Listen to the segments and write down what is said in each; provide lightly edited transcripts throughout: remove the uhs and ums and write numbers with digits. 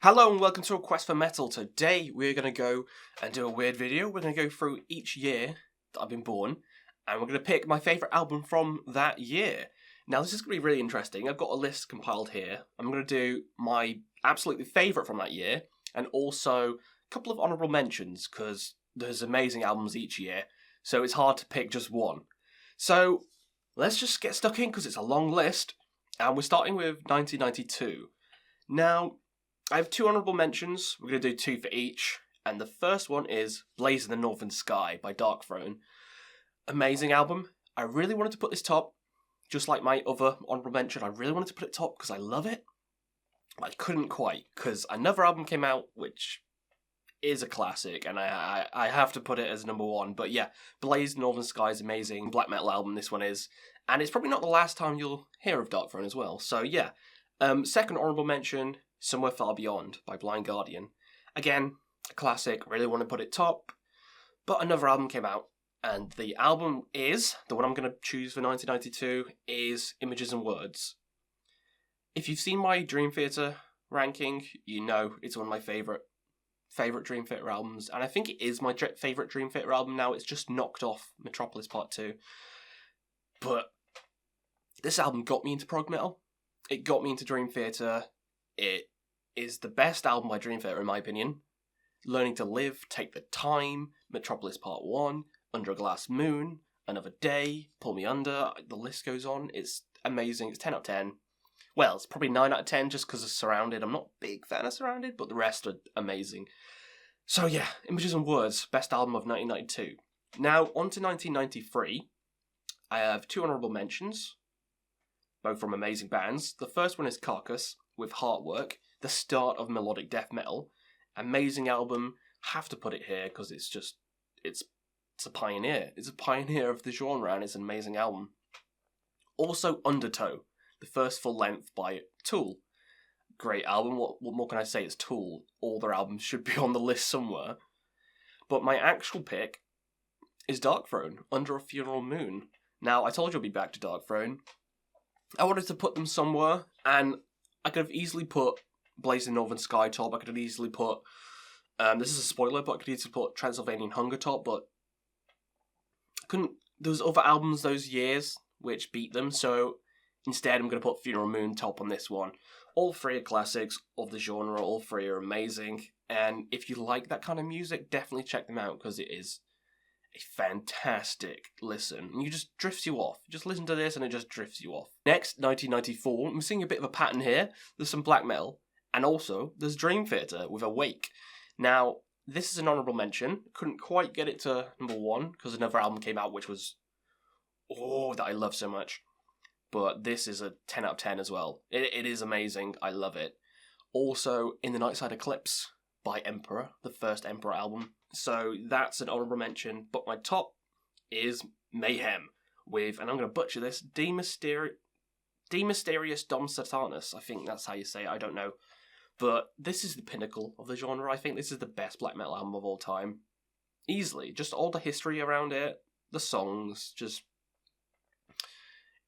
Hello and welcome to A Quest for Metal. Today we're going to go and do a weird video. We're going to go through each year that I've been born and we're going to pick my favourite album from that year. Now this is going to be really interesting. I've got a list compiled here. I'm going to do my absolutely favourite from that year and also a couple of honourable mentions because there's amazing albums each year, so it's hard to pick just one. So let's just get stuck in because it's a long list, and we're starting with 1992. Now, I have two honourable mentions. We're going to do two for each. And the first one is Blaze in the Northern Sky by Darkthrone. Amazing album. I really wanted to put this top, just like my other honourable mention. I really wanted to put it top because I love it. But I couldn't quite, because another album came out which is a classic, and I have to put it as number one. But yeah, Blaze in the Northern Sky is amazing. Black metal album this one is. And it's probably not the last time you'll hear of Darkthrone as well. So yeah. Second honourable mention, Somewhere Far Beyond by Blind Guardian. Again, a classic, really want to put it top. But another album came out, and the album is, the one I'm going to choose for 1992, is Images and Words. If you've seen my Dream Theater ranking, you know it's one of my favourite Dream Theater albums, and I think it is my favourite Dream Theater album now. It's just knocked off Metropolis Part 2. But this album got me into prog metal. It got me into Dream Theater. It is the best album by Dream Theater in my opinion. Learning to Live, Take the Time, Metropolis Part 1, Under a Glass Moon, Another Day, Pull Me Under, the list goes on. It's amazing. It's 10 out of 10. Well, it's probably 9 out of 10 just because of Surrounded. I'm not a big fan of Surrounded, but the rest are amazing. So yeah, Images and Words, best album of 1992. Now, on to 1993. I have two honourable mentions, both from amazing bands. The first one is Carcass with Heartwork, the start of melodic death metal. Amazing album. Have to put it here because it's a pioneer. It's a pioneer of the genre and it's an amazing album. Also Undertow, the first full length by Tool. Great album. What more can I say? It's Tool. All their albums should be on the list somewhere. But my actual pick is Darkthrone, Under a Funeral Moon. Now, I told you I'd be back to Darkthrone. I wanted to put them somewhere, and I could have easily put Blaze in Northern Sky top. I could have easily put, this is a spoiler, but I could easily put Transylvanian Hunger top, but I couldn't. There was other albums those years which beat them, so instead I'm going to put Funeral Moon top on this one. All three are classics of the genre, all three are amazing, and if you like that kind of music, definitely check them out, because it is a fantastic listen. And you just drifts you off. You just listen to this and it just drifts you off. Next, 1994. I'm seeing a bit of a pattern here. There's some black metal. And also, there's Dream Theater with Awake. Now, this is an honourable mention. Couldn't quite get it to number one because another album came out which was, that I love so much. But this is a 10 out of 10 as well. It is amazing. I love it. Also, In the Nightside Eclipse by Emperor, the first Emperor album. So that's an honourable mention, but my top is Mayhem with, and I'm going to butcher this, De Mysteriis Dom Satanus. I think that's how you say it, I don't know. But this is the pinnacle of the genre. I think this is the best black metal album of all time. Easily. Just all the history around it, the songs,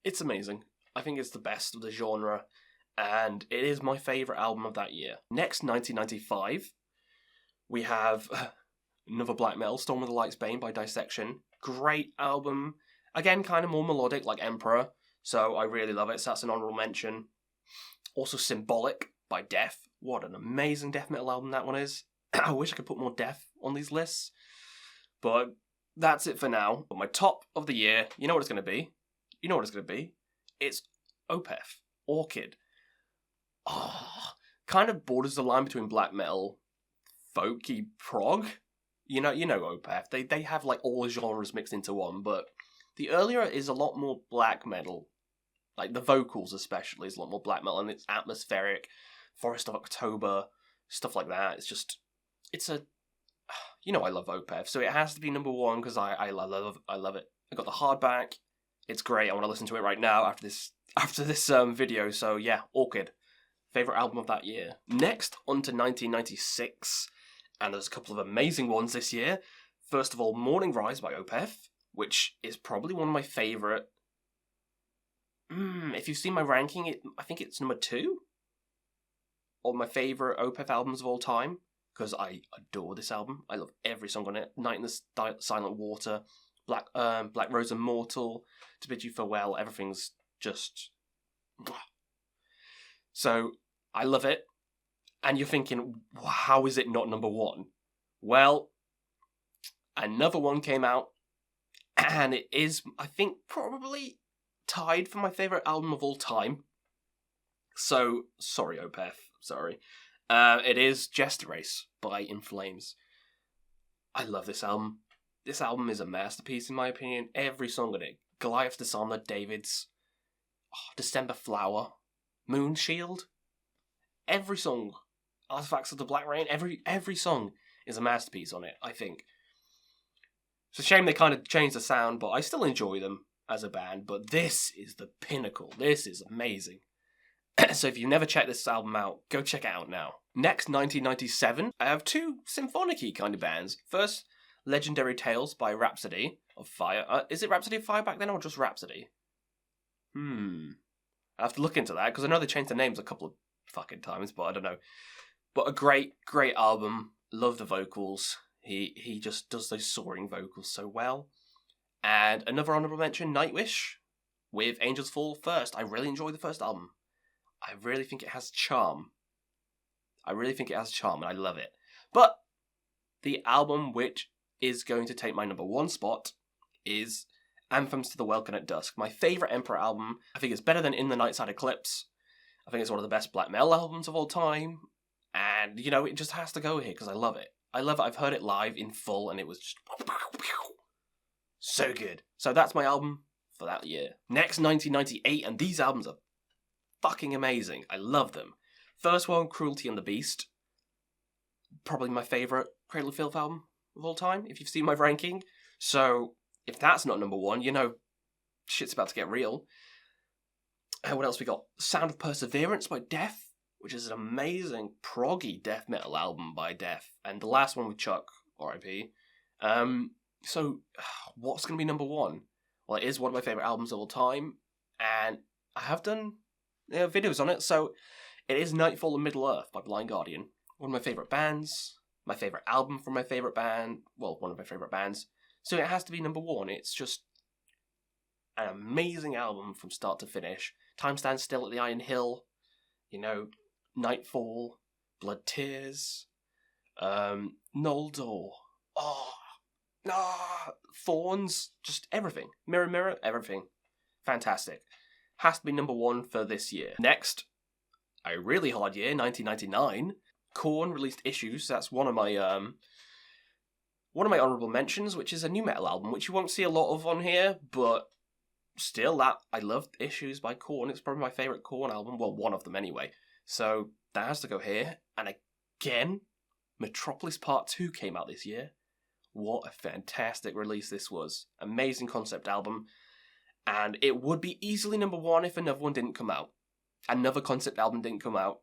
it's amazing. I think it's the best of the genre, and it is my favourite album of that year. Next, 1995, we have another black metal, Storm of the Light's Bane by Dissection. Great album. Again, kind of more melodic like Emperor, so I really love it, so that's an honourable mention. Also Symbolic by Death. What an amazing death metal album that one is. I wish I could put more death on these lists, but that's it for now. But my top of the year, you know what it's going to be? It's Opeth, Orchid. Kind of borders the line between black metal, folky prog. You know Opeth. They have like all genres mixed into one, but the earlier is a lot more black metal. Like the vocals especially is a lot more black metal, and it's atmospheric, Forest of October, stuff like that. I love Opeth, so it has to be number one because I love it. I got the hardback. It's great. I want to listen to it right now after this video. So yeah, Orchid, favorite album of that year. Next, on to 1996. And there's a couple of amazing ones this year. First of all, Morning Rise by Opeth, which is probably one of my favourite. If you've seen my ranking, I think it's number 2. of my favourite Opeth albums of all time, because I adore this album. I love every song on it. Night in the Silent Water, Black Rose Immortal, To Bid You Farewell, everything's just... So, I love it. And you're thinking, how is it not number one? Well, another one came out, and it is, I think, probably tied for my favourite album of all time. So, sorry, Opeth, sorry. It is Jester Race by In Flames. I love this album. This album is a masterpiece, in my opinion. Every song on it. Goliath Dishonor, Davids, December Flower, Moon Shield. Every song. Artifacts of the Black Rain. Every song is a masterpiece on it, I think. It's a shame they kind of changed the sound, but I still enjoy them as a band. But this is the pinnacle. This is amazing. So if you've never checked this album out, go check it out now. Next, 1997, I have two symphonic-y kind of bands. First, Legendary Tales by Rhapsody of Fire. Is it Rhapsody of Fire back then, or just Rhapsody? I have to look into that, because I know they changed the names a couple of fucking times, but I don't know. But a great, great album. Love the vocals. He just does those soaring vocals so well. And another honourable mention, Nightwish, with Angels Fall First. I really enjoy the first album. I really think it has charm. And I love it. But the album which is going to take my number one spot is Anthems to the Welkin at Dusk. My favourite Emperor album. I think it's better than In the Nightside Eclipse. I think it's one of the best black metal albums of all time. And, you know, it just has to go here because I love it. I've heard it live in full and it was just so good. So that's my album for that year. Next, 1998, and these albums are fucking amazing. I love them. First one, Cruelty and the Beast. Probably my favourite Cradle of Filth album of all time, if you've seen my ranking. So, if that's not number one, you know, shit's about to get real. What else we got? Sound of Perseverance by Death, which is an amazing proggy death metal album by Death. And the last one with Chuck, R.I.P. So, what's going to be number one? Well, it is one of my favourite albums of all time, and I have done videos on it, so it is Nightfall and Middle Earth by Blind Guardian. One of my favourite bands, my favourite album from my favourite band, well, one of my favourite bands, so it has to be number one. It's just an amazing album from start to finish. Time Stands Still at the Iron Hill, you know, Nightfall, Blood Tears, Noldor, Thorns, just everything. Mirror Mirror, everything. Fantastic. Has to be number one for this year. Next, a really hard year, 1999. Korn released Issues. That's one of my honourable mentions, which is a new metal album, which you won't see a lot of on here, but still, I love Issues by Korn. It's probably my favourite Korn album. Well, one of them anyway. So that has to go here. And again, Metropolis Part 2 came out this year. What a fantastic release this was. Amazing concept album. And it would be easily number one if another one didn't come out. Another concept album didn't come out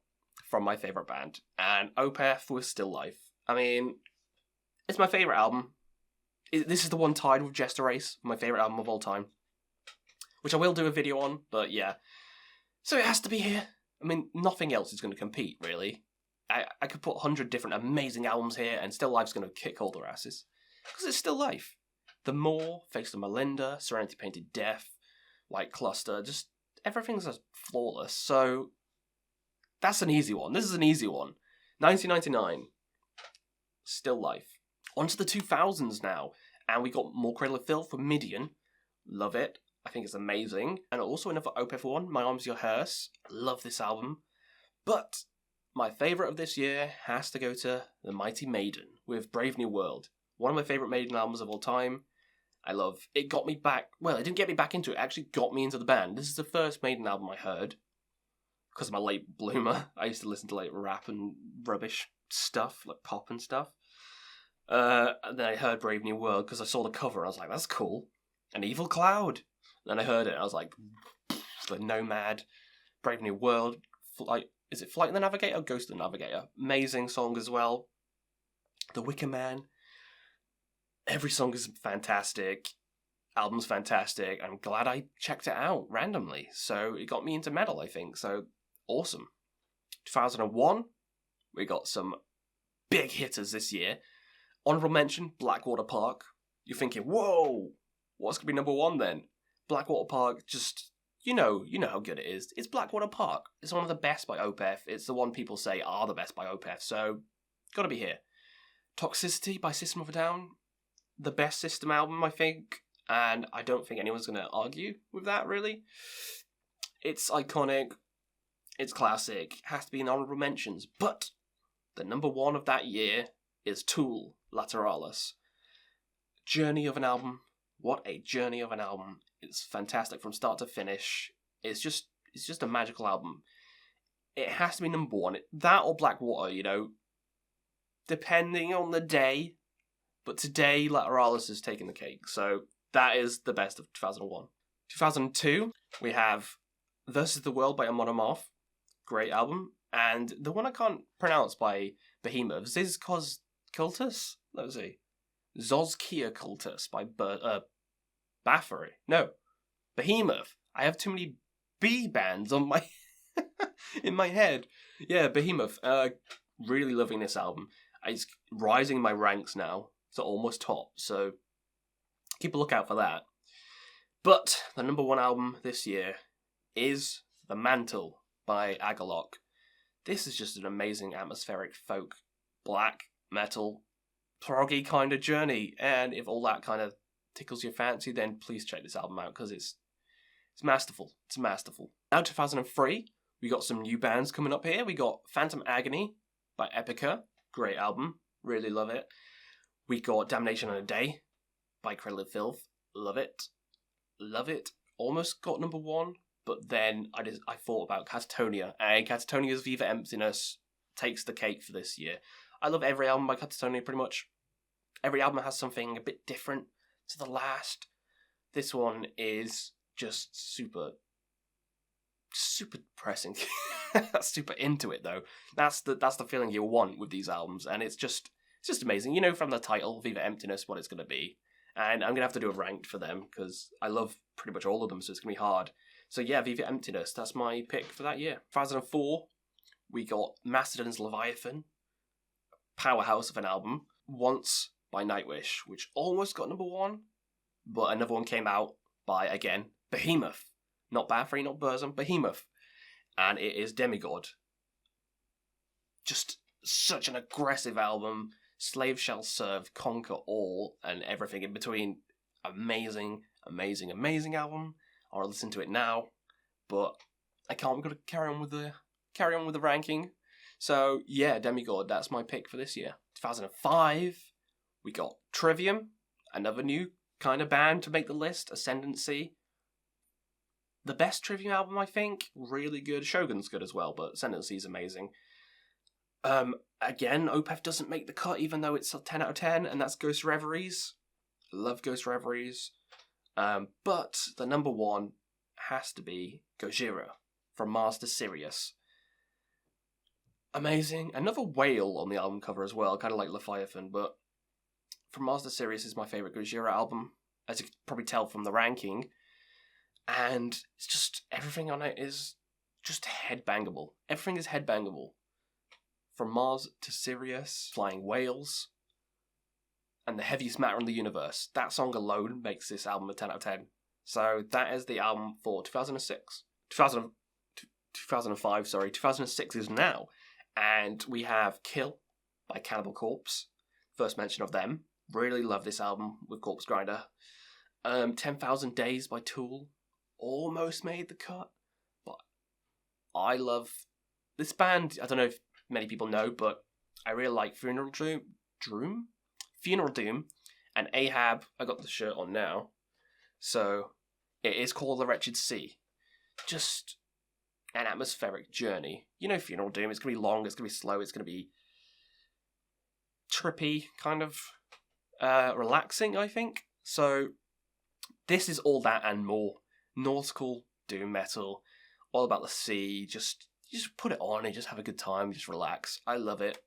from my favourite band. And Opeth was Still Life. I mean, it's my favourite album. This is the one tied with Jester Race, my favourite album of all time. Which I will do a video on, but yeah. So it has to be here. I mean, nothing else is going to compete, really. I could put 100 different amazing albums here, and Still Life's going to kick all their asses. Because it's Still Life. The More, Face of Melinda, Serenity Painted Death, White Cluster, just everything's just flawless. So that's an easy one. This is an easy one. 1999, Still Life. On to the 2000s now, and we got more Cradle of Filth for Midian. Love it. I think it's amazing. And also another Opeth one, My Arms Your Hearse. Love this album. But my favourite of this year has to go to The Mighty Maiden with Brave New World. One of my favourite Maiden albums of all time. I love it. Got me back. Well, it didn't get me back into it. It actually got me into the band. This is the first Maiden album I heard. Because I'm a late bloomer. I used to listen to like rap and rubbish stuff, like pop and stuff. And then I heard Brave New World because I saw the cover and I was like, that's cool. An Evil Cloud. And then I heard it and I was like, the Nomad, Brave New World, is it Flight of the Navigator? Ghost of the Navigator. Amazing song as well. The Wicker Man. Every song is fantastic. Album's fantastic. I'm glad I checked it out randomly. So it got me into metal, I think. So awesome. 2001, we got some big hitters this year. Honourable mention, Blackwater Park. You're thinking, whoa, what's going to be number one then? Blackwater Park, just, you know how good it is. It's Blackwater Park. It's one of the best by Opeth. It's the one people say are the best by Opeth, so got to be here. Toxicity by System of a Down. The best System album, I think, and I don't think anyone's going to argue with that, really. It's iconic. It's classic. Has to be in honourable mentions. But the number one of that year is Tool, Lateralis. Journey of an album. What a journey of an album. It's fantastic from start to finish. It's just a magical album. It has to be number one. That or Blackwater, depending on the day. But today, Lateralis has taken the cake. So that is the best of 2001. 2002, we have Versus the World by Amon Amarth. Great album. And the one I can't pronounce by Behemoth, Zizkos Cultus? Let's see. Zozkia Cultus by Bathory. No, Behemoth. I have too many B bands on my in my head. Yeah, Behemoth. Really loving this album. It's rising in my ranks now to almost top, so keep a lookout for that. But the number one album this year is The Mantle by Agalloch. This is just an amazing atmospheric folk, black, metal, proggy kind of journey, and if all that kind of tickles your fancy, then please check this album out, because it's masterful. It's masterful. Now 2003, we got some new bands coming up here. We got Phantom Agony by Epica. Great album. Really love it. We got Damnation in a Day by Cradle of Filth. Love it. Love it. Almost got number one, but then I thought about Catatonia, and Catatonia's Viva Emptiness takes the cake for this year. I love every album by Catatonia, pretty much. Every album has something a bit different to the last. This one is just super depressing. Super into it, though. That's the feeling you want with these albums, and it's just amazing. You know from the title, Viva Emptiness, what it's going to be. And I'm going to have to do a ranked for them, because I love pretty much all of them, so it's going to be hard. So yeah, Viva Emptiness, that's my pick for that year. 2004, we got Mastodon's Leviathan, powerhouse of an album. Once by Nightwish, which almost got number one, but another one came out by, again, Behemoth. Not Bathory, not Burzum, Behemoth. And it is Demigod. Just such an aggressive album. Slave Shall Serve, Conquer All, and everything in between. Amazing, amazing, amazing album. I'll listen to it now, but I can't. We've got to carry on with the ranking. So yeah, Demigod. That's my pick for this year. 2005, we got Trivium, another new kind of band to make the list. Ascendancy. The best Trivium album, I think. Really good. Shogun's good as well, but Ascendancy is amazing. Again, Opeth doesn't make the cut, even though it's a 10 out of 10, and that's Ghost Reveries. Love Ghost Reveries. But the number one has to be Gojira from Mars to Sirius. Amazing. Another whale on the album cover as well, kind of like Leviathan, but From Mars to Sirius is my favourite Gojira album, as you can probably tell from the ranking. And it's just, everything on it is just headbangable. Everything is headbangable. From Mars to Sirius, Flying Whales, and The Heaviest Matter in the Universe. That song alone makes this album a 10 out of 10. So that is the album for 2006. 2005, sorry. 2006 is now. And we have Kill by Cannibal Corpse. First mention of them. Really love this album with Corpse Grinder. 10,000 Days by Tool. Almost made the cut. But I love this band. I don't know if many people know, but I really like Funeral Doom, and Ahab. I got the shirt on now, so it is called The Wretched Sea. Just an atmospheric journey. You know, Funeral Doom. It's gonna be long. It's gonna be slow. It's gonna be trippy, kind of relaxing, I think. So this is all that and more. Nautical doom metal, all about the sea. Just put it on and just have a good time, just relax. I love it.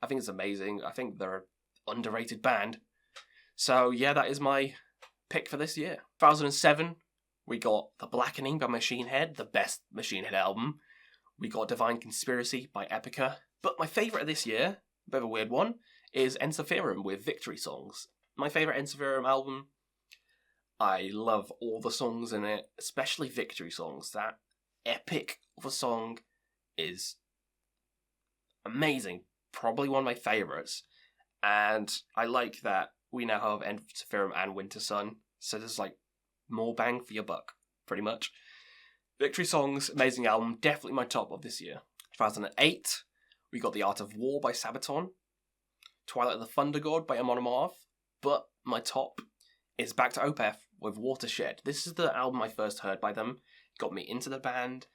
I think it's amazing. I think they're an underrated band. So yeah, that is my pick for this year. 2007, we got The Blackening by Machine Head, the best Machine Head album. we got Divine Conspiracy by Epica. But my favourite of this year, a bit of a weird one, is Ensiferum with Victory Songs. My favourite Ensiferum album. I love all the songs in it, especially Victory Songs. That epic of a song is amazing. Probably one of my favourites. And I like that we now have Ensiferum and Winter Sun. So there's like more bang for your buck, pretty much. Victory Songs, amazing album. Definitely my top of this year. 2008, we got The Art of War by Sabaton. Twilight of the Thunder God by Amon Amarth. But my top is Back to Opeth with Watershed. This is the album I first heard by them. It got me into the band.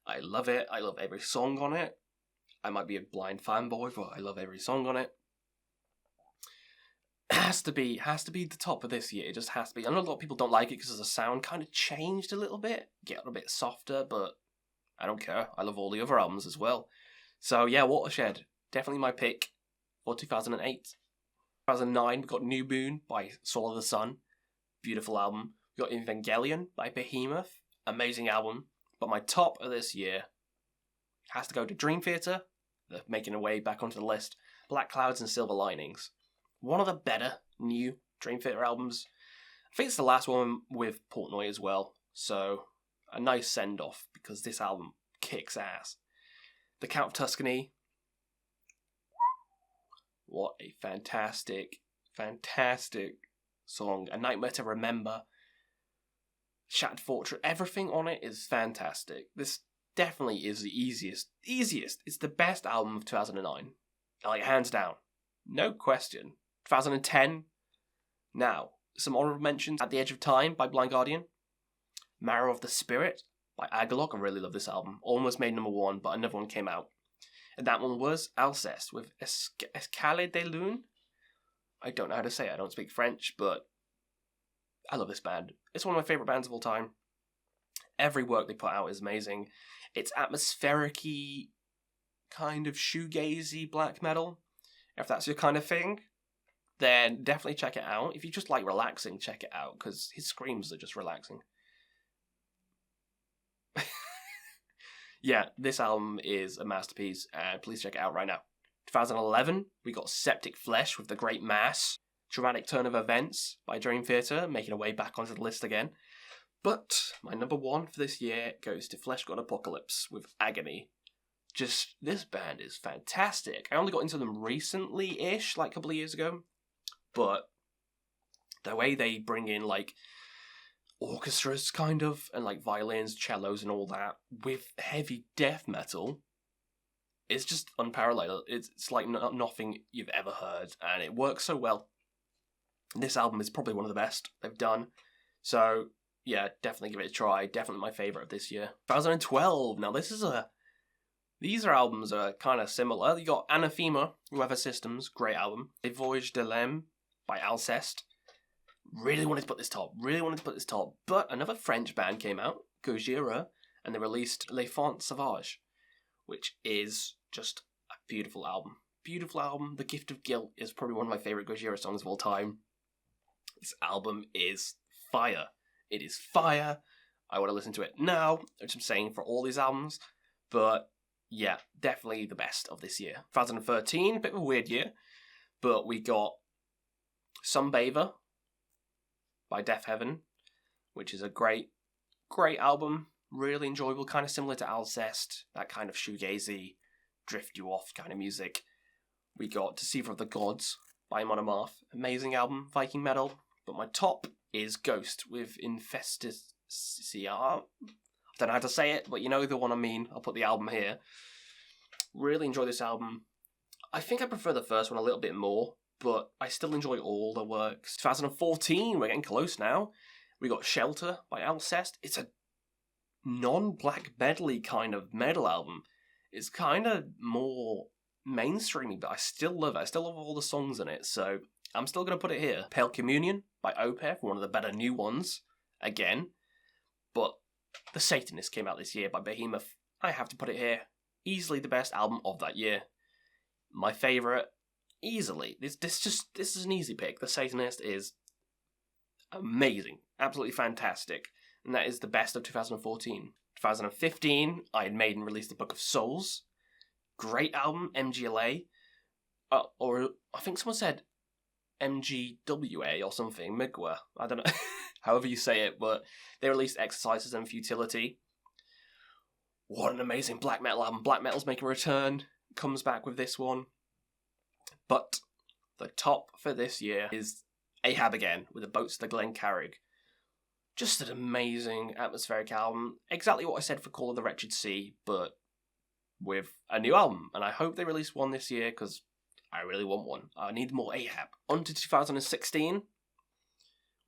I love it. I love every song on it. I might be a blind fanboy, but I love every song on it. It has to be the top of this year. It just has to be. I know a lot of people don't like it because the sound kind of changed a little bit. Get a bit softer, but I don't care. I love all the other albums as well. So yeah, Watershed. Definitely my pick for 2008. 2009, we got New Moon by Soul of the Sun. Beautiful album. We got Evangelion by Behemoth. Amazing album. But my top of this year has to go to Dream Theater. They're making a way back onto the list. Black Clouds and Silver Linings. One of the better new Dream Theater albums. I think it's the last one with Portnoy as well. So, a nice send-off because this album kicks ass. The Count of Tuscany. What a fantastic, fantastic song. A Nightmare to Remember. Shattered Fortress. Everything on it is fantastic. This definitely is the easiest. It's the best album of 2009. Like, hands down. No question. 2010. Now, some honorable mentions. At the Edge of Time by Blind Guardian. Marrow of the Spirit by Agalok. I really love this album. Almost made number 1, but another one came out. And that one was Alceste with Escale de Lune. I don't know how to say it. I don't speak French, but I love this band. It's one of my favourite bands of all time. Every work they put out is amazing. It's atmospheric-y, kind of shoegazy black metal. If that's your kind of thing, then definitely check it out. If you just like relaxing, check it out, because his screams are just relaxing. Yeah, this album is a masterpiece, and please check it out right now. 2011, we got Septic Flesh with The Great Mass. Dramatic Turn of Events by Dream Theater, making a way back onto the list again. But my number 1 for this year goes to Flesh God Apocalypse with Agony. Just, this band is fantastic. I only got into them recently-ish, like a couple of years ago. But the way they bring in, like, orchestras, kind of, and, like, violins, cellos, and all that, with heavy death metal, it's just unparalleled. It's like nothing you've ever heard, and it works so well. This album is probably one of the best they've done. So, yeah, definitely give it a try. Definitely my favourite of this year. 2012. Now, these albums are kind of similar. You got Anathema, Weather Systems, great album. A Voyage de l'Âme by Alceste. Really wanted to put this top. But another French band came out, Gojira, and they released Les Fonts Sauvages, which is just a beautiful album. Beautiful album. The Gift of Guilt is probably one of my favourite Gojira songs of all time. This album is fire. It is fire. I want to listen to it now, which I'm saying for all these albums. But yeah, definitely the best of this year. 2013, a bit of a weird year. But we got Sunbather by Deafheaven, which is a great album. Really enjoyable, kind of similar to Alceste. That kind of shoegazy, drift you off kind of music. We got Deceiver of the Gods by Amon Amarth. Amazing album, Viking metal. But my top is Ghost with Infestia. I don't know how to say it, but you know the one I mean. I'll put the album here. Really enjoy this album. I think I prefer the first one a little bit more, but I still enjoy all the works. 2014, we're getting close now. We got Shelter by Alceste. It's a non-black medley kind of metal album. It's kind of more mainstreamy, but I still love it. I still love all the songs in it, so I'm still going to put it here. Pale Communion by Opeth, one of the better new ones, again. But The Satanist came out this year by Behemoth. I have to put it here. Easily the best album of that year. My favourite, easily. This is an easy pick. The Satanist is amazing. Absolutely fantastic. And that is the best of 2014. 2015, Iron Maiden released the Book of Souls. Great album, MGLA. Or I think someone said MGWA or something, Migwa. I don't know, however you say it, but they released Exercises and Futility. What an amazing black metal album. Black metal's making a return, comes back with this one. But the top for this year is Ahab again, with the Boats to Glencarrig. Just an amazing atmospheric album. Exactly what I said for Call of the Wretched Sea, but with a new album. And I hope they release one this year, because I really want one. I need more Ahab. On to 2016.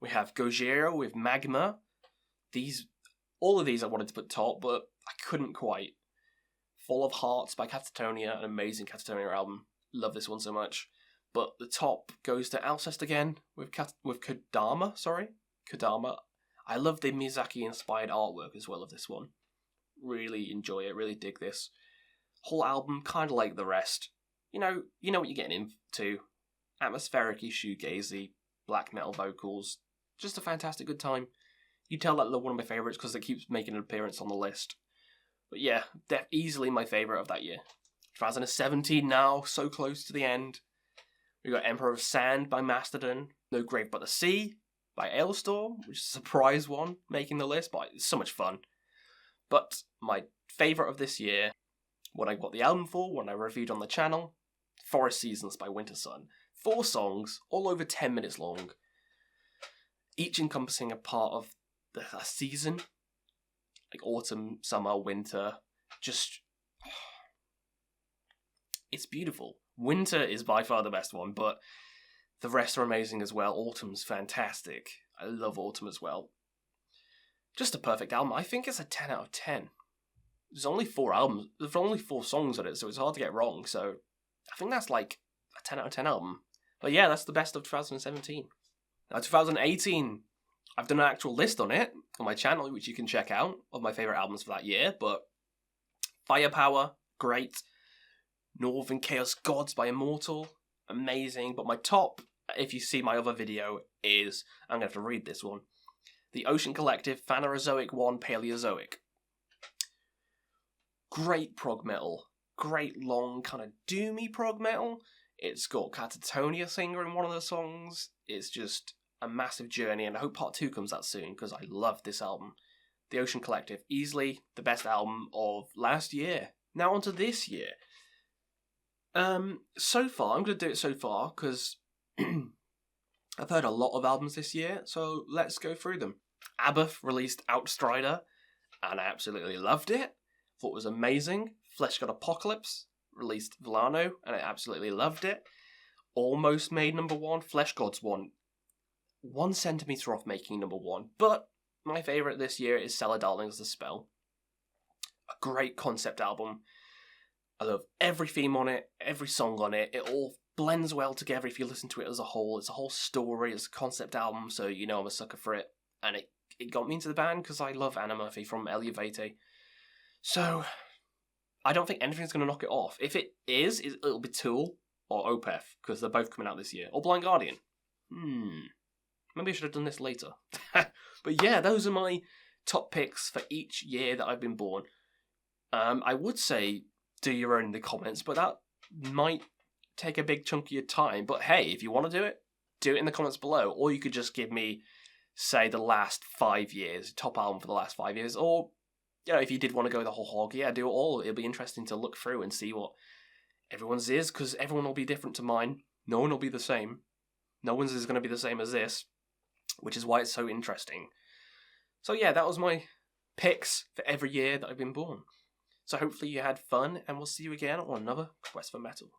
We have Gojira with Magma. All of these I wanted to put top, but I couldn't quite. Full of Hearts by Catatonia, an amazing Catatonia album. Love this one so much. But the top goes to Alcest again with Kodama. Kodama. I love the Miyazaki-inspired artwork as well of this one. Really enjoy it. Really dig this whole album. Kind of like the rest. You know what you're getting into. Atmospheric-y, shoegazy, black metal vocals. Just a fantastic good time. You tell that they're one of my favourites because it keeps making an appearance on the list. But yeah, they're easily my favourite of that year. 2017 now, so close to the end. We got Emperor of Sand by Mastodon. No Grave But the Sea by Ailstorm, which is a surprise one, making the list, but it's so much fun. But my favourite of this year, what I got the album for, when I reviewed on the channel, Forest Seasons by Wintersun. 4 songs, all over 10 minutes long, each encompassing a part of a season, like autumn, summer, winter. Just, it's beautiful. Winter is by far the best one, but the rest are amazing as well. Autumn's fantastic. I love autumn as well. Just a perfect album. I think it's a 10 out of 10. There's only 4 albums. There's only 4 songs on it, so it's hard to get wrong. So I think that's like a 10 out of 10 album. But yeah, that's the best of 2017. Now 2018, I've done an actual list on it on my channel, which you can check out, of my favourite albums for that year. But Firepower, great. Northern Chaos Gods by Immortal, amazing. But my top, if you see my other video, is, I'm going to have to read this one, The Ocean Collective, Phanerozoic 1, Paleozoic. Great prog metal. Great long, kind of doomy prog metal. It's got Catatonia singer in one of the songs. It's just a massive journey, and I hope part 2 comes out soon, because I love this album. The Ocean Collective, easily the best album of last year. Now on to this year. So far, I'm going to do it so far, because I've heard a lot of albums this year, so let's go through them. Abbath released Outstrider, and I absolutely loved it. Thought it was amazing. Flesh God Apocalypse released Villano, and I absolutely loved it. Almost made number 1. Flesh Gods won 1 centimetre off making number 1, but my favourite this year is Cellar Darlings The Spell. A great concept album. I love every theme on it, every song on it. It all blends well together if you listen to it as a whole. It's a whole story, it's a concept album, so you know I'm a sucker for it. And it got me into the band because I love Anna Murphy from Elia Vitae. So I don't think anything's going to knock it off. If it is, it'll be Tool or Opeth, because they're both coming out this year. Or Blind Guardian. Maybe I should have done this later. But yeah, those are my top picks for each year that I've been born. I would say do your own in the comments, but that might take a big chunk of your time. But hey, if you want to do it in the comments below. Or you could just give me, say, the last 5 years, top album for the last 5 years. Or, you know, if you did want to go the whole hog, yeah, do it all. It'll be interesting to look through and see what everyone's is, because everyone will be different to mine. No one will be the same. No one's is going to be the same as this, which is why it's so interesting. So yeah, that was my picks for every year that I've been born. So hopefully you had fun, and we'll see you again on another Quest for Metal.